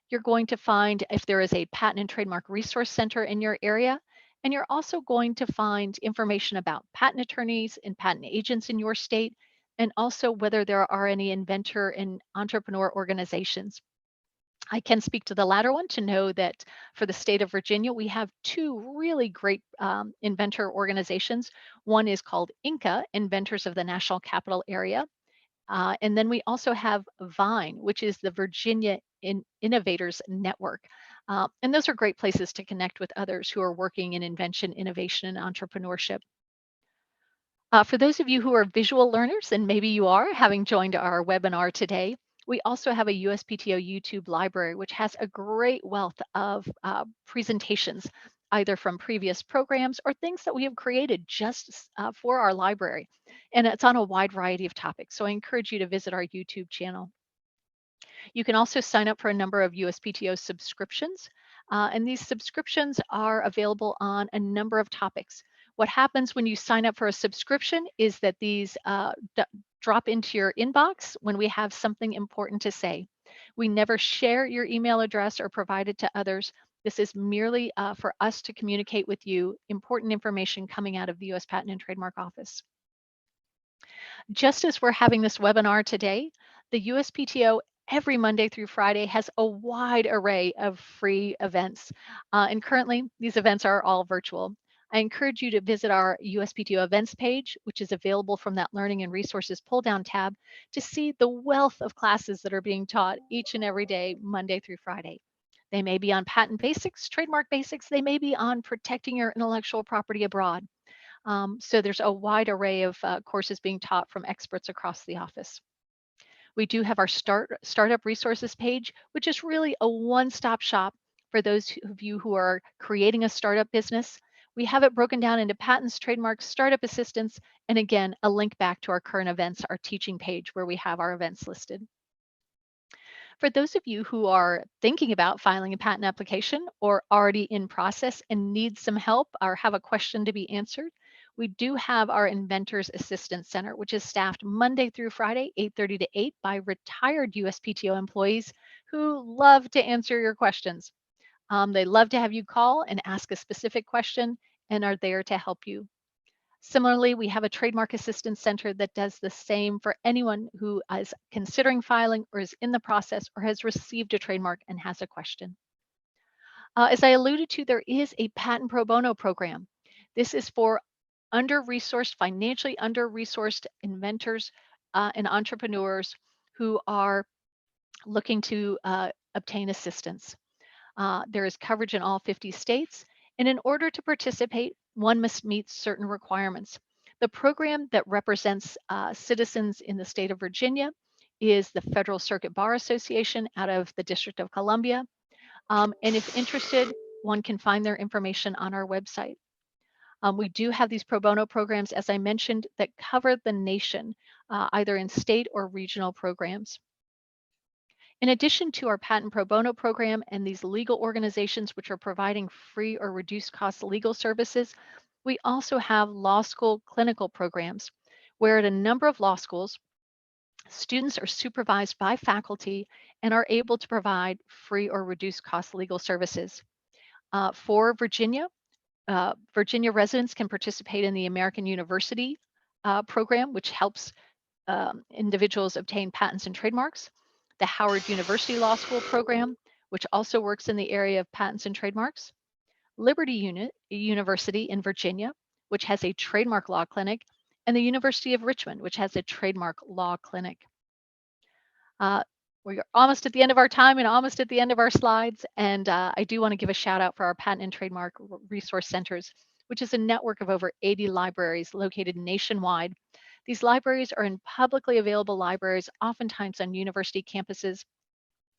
You're going to find if there is a patent and trademark resource center in your area. And you're also going to find information about patent attorneys and patent agents in your state, and also whether there are any inventor and entrepreneur organizations. I can speak to the latter one to know that for the state of Virginia, we have two really great inventor organizations. One is called INCA, Inventors of the National Capital Area. And then we also have VINE, which is the Virginia Innovators Network. And those are great places to connect with others who are working in invention, innovation, and entrepreneurship. For those of you who are visual learners, and maybe you are, having joined our webinar today, we also have a USPTO YouTube library, which has a great wealth of presentations, either from previous programs or things that we have created just for our library. And it's on a wide variety of topics. So I encourage you to visit our YouTube channel. You can also sign up for a number of USPTO subscriptions, and these subscriptions are available on a number of topics. What happens when you sign up for a subscription is that these drop into your inbox when we have something important to say. We never share your email address or provide it to others. This is merely for us to communicate with you important information coming out of the US Patent and Trademark Office. Just as we're having this webinar today, the USPTO every Monday through Friday has a wide array of free events. And currently, these events are all virtual. I encourage you to visit our USPTO events page, which is available from that Learning and Resources pull-down tab, to see the wealth of classes that are being taught each and every day, Monday through Friday. They may be on patent basics, trademark basics, they may be on protecting your intellectual property abroad. So there's a wide array of courses being taught from experts across the office. We do have our startup resources page, which is really a one-stop shop for those of you who are creating a startup business. We have it broken down into patents, trademarks, startup assistance, and again, a link back to our current events, our teaching page where we have our events listed. For those of you who are thinking about filing a patent application or already in process and need some help or have a question to be answered, we do have our Inventors Assistance Center, which is staffed Monday through Friday, 8:30 to 8 by retired USPTO employees who love to answer your questions. They love to have you call and ask a specific question and are there to help you. Similarly, we have a Trademark Assistance Center that does the same for anyone who is considering filing or is in the process or has received a trademark and has a question. As I alluded to, there is a patent pro bono program. This is for under-resourced, financially under-resourced inventors and entrepreneurs who are looking to obtain assistance. There is coverage in all 50 states, and in order to participate, one must meet certain requirements. The program that represents citizens in the state of Virginia is the Federal Circuit Bar Association out of the District of Columbia. And if interested, one can find their information on our website. We do have these pro bono programs, as I mentioned, that cover the nation, either in state or regional programs. In addition to our patent pro bono program and these legal organizations which are providing free or reduced cost legal services, we also have law school clinical programs where at a number of law schools, students are supervised by faculty and are able to provide free or reduced cost legal services. For Virginia, Virginia residents can participate in the American University program, which helps individuals obtain patents and trademarks. The Howard University Law School program, which also works in the area of patents and trademarks. Liberty University in Virginia, which has a trademark law clinic, and the University of Richmond, which has a trademark law clinic. We're almost at the end of our time and almost at the end of our slides. And I do want to give a shout out for our patent and trademark resource centers, which is a network of over 80 libraries located nationwide. These libraries are in publicly available libraries, oftentimes on university campuses,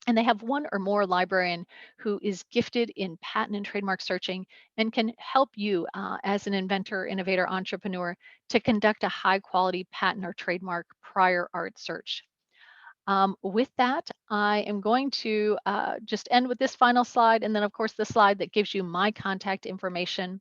and they have one or more librarian who is gifted in patent and trademark searching and can help you as an inventor, innovator, entrepreneur to conduct a high quality patent or trademark prior art search. With that, I am going to just end with this final slide, and then of course the slide that gives you my contact information.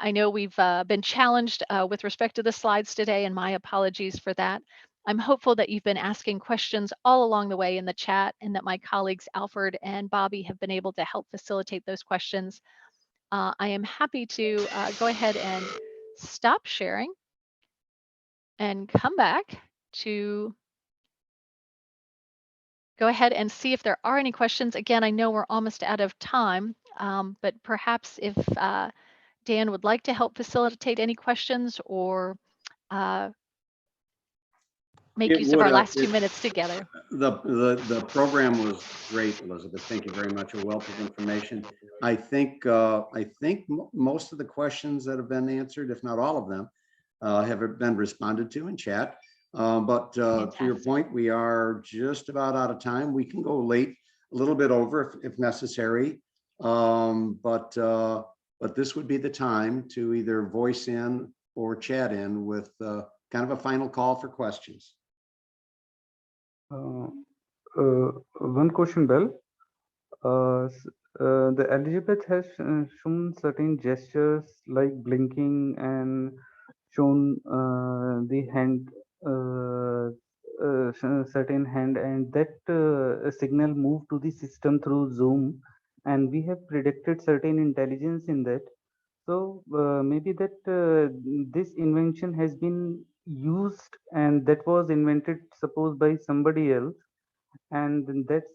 I know we've been challenged with respect to the slides today, and my apologies for that. I'm hopeful that you've been asking questions all along the way in the chat and that my colleagues Alfred and Bobby have been able to help facilitate those questions. I am happy to go ahead and stop sharing and come back to go ahead and see if there are any questions. Again, I know we're almost out of time, but perhaps if Dan would like to help facilitate any questions or make It use of our would, last 2 minutes together. The program was great, Elizabeth. Thank you very much. A wealth of information. I think most of the questions that have been answered, if not all of them, have been responded to in chat. But to your point, we are just about out of time. We can go late, a little bit over if necessary. But this would be the time to either voice in or chat in with kind of a final call for questions. One question, Bell. The Elizabeth has shown certain gestures like blinking and shown the hand, certain hand, and that signal moved to the system through Zoom, and we have predicted certain intelligence in that. So maybe that this invention has been used, and that was invented, suppose, by somebody else, and then that's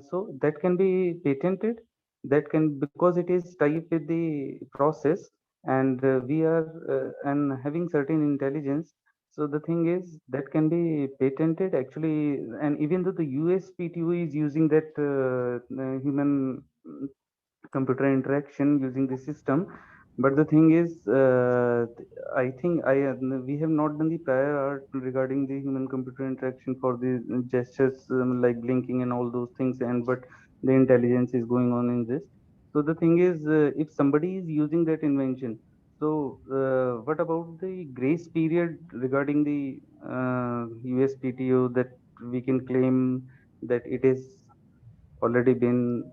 so that can be patented, that can, because it is tied with the process, and we are and having certain intelligence. So the thing is that can be patented actually, and even though the USPTO is using that human computer interaction using the system, but the thing is I think we have not done the prior art regarding the human computer interaction for the gestures, like blinking and all those things, and but the intelligence is going on in this. So the thing is, if somebody is using that invention, so what about the grace period regarding the USPTO, that we can claim that it is already been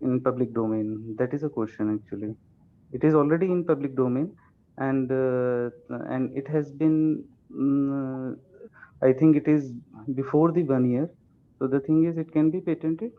in public domain? That is a question actually. It is already in public domain, and it has been, I think it is before the 1 year. So the thing is, it can be patented.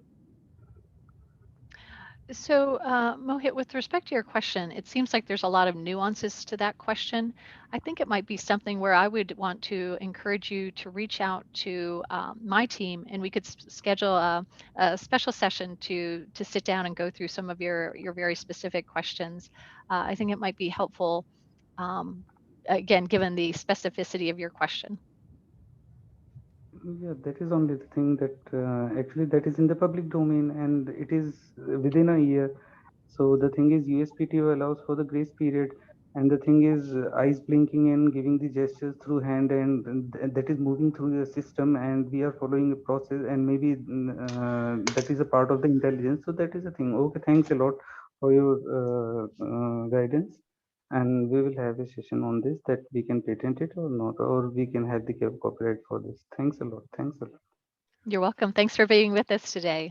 So, Mohit, with respect to your question, it seems like there's a lot of nuances to that question. I think it might be something where I would want to encourage you to reach out to my team, and we could schedule a special session to sit down and go through some of your very specific questions. I think it might be helpful, again, given the specificity of your question. Yeah, that is only the thing that actually that is in the public domain, and it is within a year. So the thing is, USPTO allows for the grace period, and the thing is, eyes blinking and giving the gestures through hand, and that is moving through the system, and we are following a process, and maybe that is a part of the intelligence. So that is the thing. Okay, thanks a lot for your guidance, and we will have a session on this, that we can patent it or not, or we can have the copyright for this. Thanks a lot. Thanks a lot. You're welcome. Thanks for being with us today.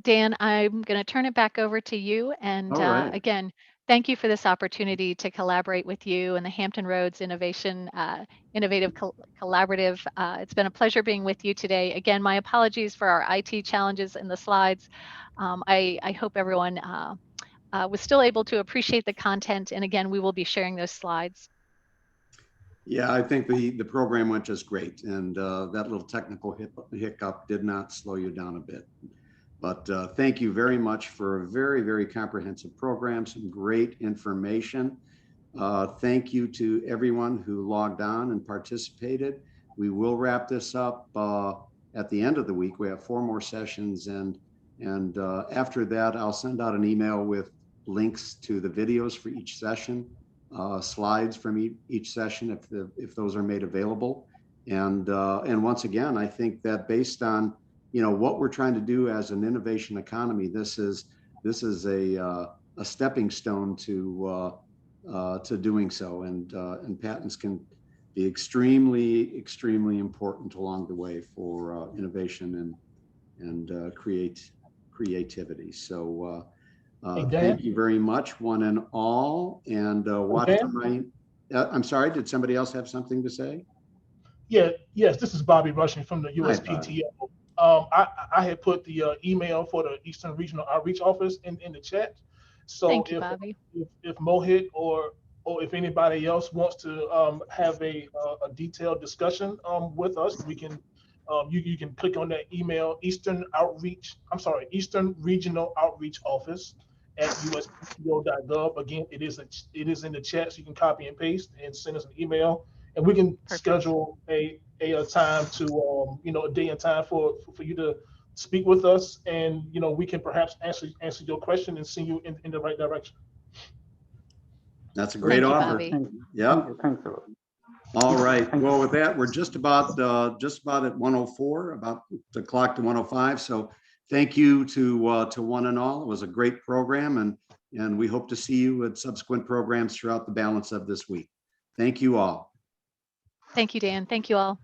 Dan, I'm going to turn it back over to you. And All right. again, thank you for this opportunity to collaborate with you and the Hampton Roads Innovative Collaborative. It's been a pleasure being with you today. Again, my apologies for our IT challenges in the slides. I hope everyone was still able to appreciate the content. And again, we will be sharing those slides. Yeah, I think the program went just great, and that little technical hiccup did not slow you down a bit. But thank you very much for a very, very comprehensive program, some great information. Thank you to everyone who logged on and participated. We will wrap this up at the end of the week. We have 4 more sessions, and after that, I'll send out an email with links to the videos for each session, slides from each session if those are made available. And once again, I think that based on what we're trying to do as an innovation economy, this is a stepping stone to doing so, and patents can be extremely important along the way for innovation and creativity. So Hey, Dan? thank you very much, one and all, and watch Dan? for my. I'm sorry, did somebody else have something to say? Yes, this is Bobby Rushing from the Hi, USPTO. I had put the email for the Eastern Regional Outreach Office in the chat. So Thank you, Bobby. if Mohit or if anybody else wants to have a detailed discussion with us, we can you can click on that email, Eastern Regional Outreach Office at USPTO.gov. Again, it is in the chat, so you can copy and paste and send us an email, and we can schedule a time to a day and time for you to speak with us, and we can perhaps answer your question and send you in the right direction. That's a great Thank you, offer. Bobby. Yeah. Thanks a lot. All right. Well, with that, we're just about at 104, about the clock to 105. So thank you to one and all. It was a great program, and we hope to see you at subsequent programs throughout the balance of this week. Thank you all. Thank you, Dan. Thank you all.